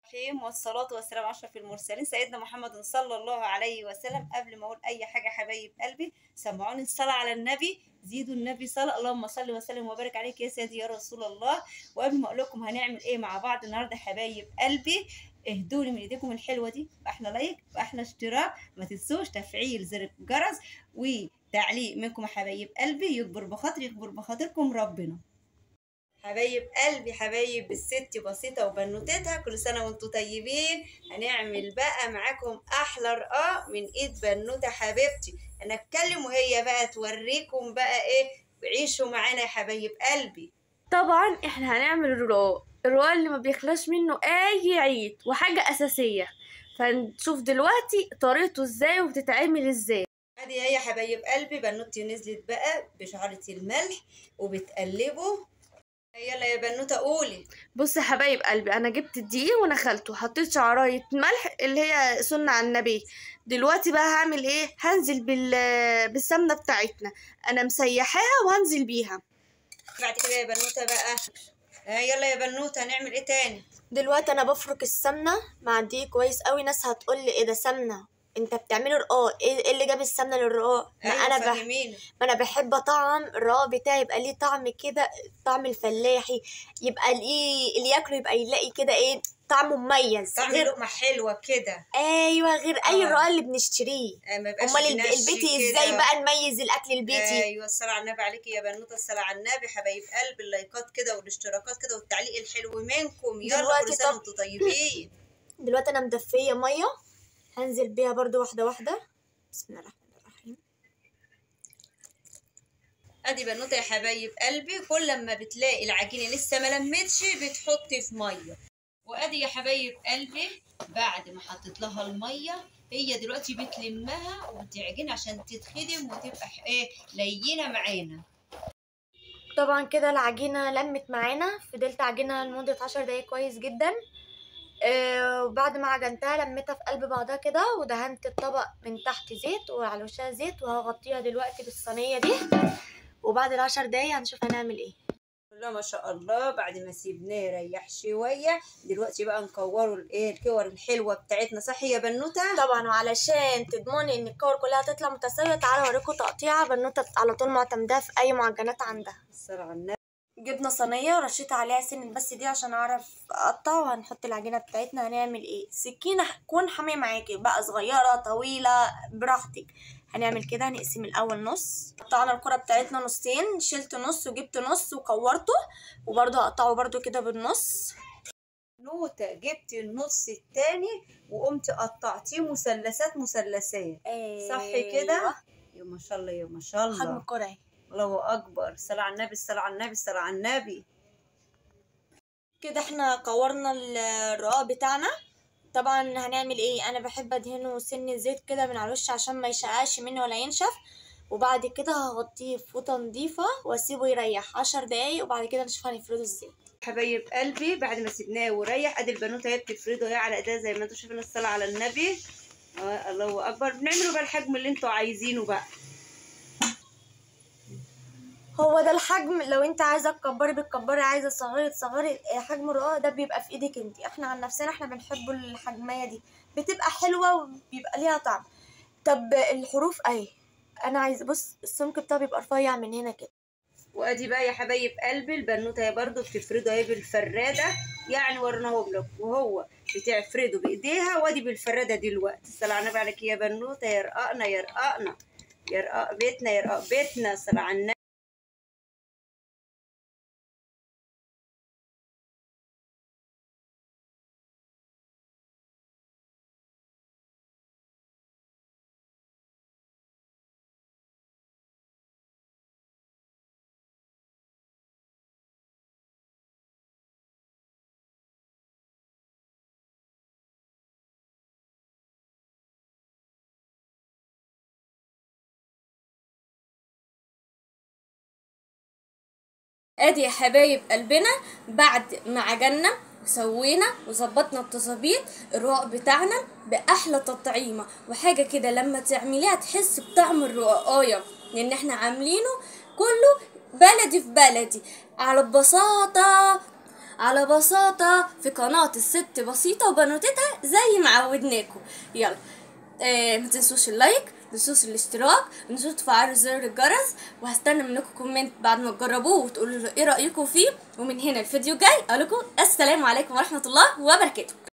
الرحيم والصلاة والسلام على أشرف المرسلين سيدنا محمد صلى الله عليه وسلم. قبل ما أقول أي حاجة حبايب قلبي سمعوني الصلاة على النبي، زيدوا النبي صلاة. اللهم صل وسلم وبارك عليك يا سيدي يا رسول الله. وقبل ما أقول لكم هنعمل إيه مع بعض النهاردة حبايب قلبي، اهدوني من ايديكم الحلوة دي بأحلى لايك بأحلى اشتراك، ما تنسوش تفعيل زر الجرس وتعليق منكم يا حبايب قلبي، يكبر بخاطري يكبر بخاطركم ربنا. حبايب قلبي حبايب الست بسيطة وبنوتتها، كل سنة وانتم طيبين. هنعمل بقى معاكم أحلى رقاق من إيد بنوتة حبيبتي. أنا أتكلم وهي بقى توريكم بقى إيه. عيشوا معانا يا حبايب قلبي. طبعا احنا هنعمل الرقاق اللي ما بيخلاش منه اي عيد وحاجة اساسية. فنشوف دلوقتي طريقته ازاي وبتتعمل ازاي. ادي هي حبايب قلبي بنوتي نزلت بقى بشعرة الملح وبتقلبه. يلا يا بنوتة قولي. بص يا حبايب قلبي، انا جبت الدقيق ونخلته، حطيت شعراية ملح اللي هي سنة على النبي. دلوقتي بقى هعمل ايه؟ هنزل بالسمنة بتاعتنا، انا مسيحاها وهنزل بيها. بعد كده يا بنوتة بقى يلا يا بنوتة هنعمل ايه تاني؟ دلوقتي انا بفرك السمنة مع الدقيق كويس قوي. ناس هتقول لي ايه ده سمنة؟ انت بتعملي رقاق، ايه اللي جاب السمنه للرقاق؟ ما أيوة انا ما انا بحب طعم الرقاق بتاعي يبقى ليه طعم كده، طعم الفلاحي، يبقى اللي ياكله يبقى يلاقي كده ايه طعمه مميز، طعم لقمه حلوه كده. ايوه غير اي رقاق اللي بنشتريه. امال البيتي ازاي بقى نميز الاكل البيتي؟ ايوه الصلاه على النبي عليكي يا بنوته، الصلاه على النبي. حبايب قلب اللايكات كده والاشتراكات كده والتعليق الحلو منكم. يلا كل سنه وانتم طيبين. دلوقتي انا مدفيه ميه، هنزل بيها برضو واحده واحده. بسم الله الرحمن الرحيم. ادي بنوته يا حبايب قلبي، كل لما بتلاقي العجينه لسه ما لمتش بتحطي في ميه. وادي يا حبايب قلبي بعد ما حطيت لها الميه هي دلوقتي بتلمها وبتعجن عشان تتخدم وتبقى ايه لينه معانا. طبعا كده العجينه لمت معانا، فضلت عجينها لمده 10 دقايق كويس جدا. وبعد ما عجنتها لميتها في قلب بعضها كده، ودهنت الطبق من تحت زيت وعلى وشها زيت، وهغطيها دلوقتي بالصينيه دي. وبعد ال10 دقايق هنشوف هنعمل ايه. لا ما شاء الله. بعد ما سيبناه يريح شويه دلوقتي بقى نكوروا الكور الحلوه بتاعتنا، صح يا بنوته؟ طبعا. وعلشان تضمني ان الكور كلها تطلع متساويه، تعالوا اوريكم تقطيعه بنوته على طول معتمداها في اي معجنات عندها. الصلاة على النبي. جبنا صينيه ورشيت عليها سمن بس دي عشان اعرف اقطع. وهنحط العجينه بتاعتنا. هنعمل ايه؟ سكينه تكون حاميه معاكي بقى، صغيره طويله براحتك. هنعمل كده، هنقسم الاول نص. قطعنا الكره بتاعتنا نصين، شلت نص وجبت نص وكورته، وبرضه هقطعه برضه كده بالنص. نوتة جبت النص التاني وقمت قطعتيه مثلثات صح كده؟ يا ما شاء الله يا ما شاء الله. حجم الكره اهي. الله اكبر. صلى على النبي الصلاة على النبي الصلاة على النبي. كده احنا كورنا الرقاق بتاعنا. طبعا هنعمل ايه؟ انا بحب ادهنه سن زيت كده من على الوش عشان ما يشقاش مني ولا ينشف. وبعد كده هغطيه بفوطه نضيفه واسيبه يريح 10 دقايق، وبعد كده نشوف هنفرده ازاي. حبايب قلبي بعد ما سيبناه وريح ادي البنوته هي بتفرده اهي على ايديها زي ما انتم شايفين. الصلاه على النبي. الله اكبر. بنعمله بقى الحجم اللي انتوا عايزينه بقى. هو ده الحجم. لو انت عايزه تكبري بتكبري، عايزه تصغري تصغري. حجم الرقاق ده بيبقى في ايدك انت. احنا عن نفسنا احنا بنحب الحجميه دي، بتبقى حلوه وبيبقى ليها طعم. طب الحروف اهي. انا عايزه بص السمك بتاعه بيبقى رفيع من هنا كده. وادي بقى يا حبايب قلبي البنوته هي برضو بتفرده اهي بالفراده، يعني ورناهم لكم وهو بتفرده بايديها وادي بالفراده دلوقتي. الصلاه على النبي عليك يا بنوته. يا رقاقنا يا رقاقنا يا رقاق بيتنا يا رقاق بيتنا. الصلاه على النبي. ادي يا حبايب قلبنا بعد ما عجنا وسوينا وظبطنا التظابيط، الرقاق بتاعنا باحلى تطعيمه وحاجه كده لما تعمليها تحس بطعم الرقاقايه، لان احنا عاملينه كله بلدي في بلدي على ببساطه. على بساطة في قناة الست بسيطة وبنوتتها زي ما عودناكم. يلا ما تنسوش اللايك، ما تنسوش الاشتراك، ما تنسوش تفعلوا زر الجرس، وهستنى منكم كومنت بعد ما تجربوه وتقولوا ايه رأيكم فيه. ومن هنا الفيديو جاي اقول لكم السلام عليكم ورحمة الله وبركاته.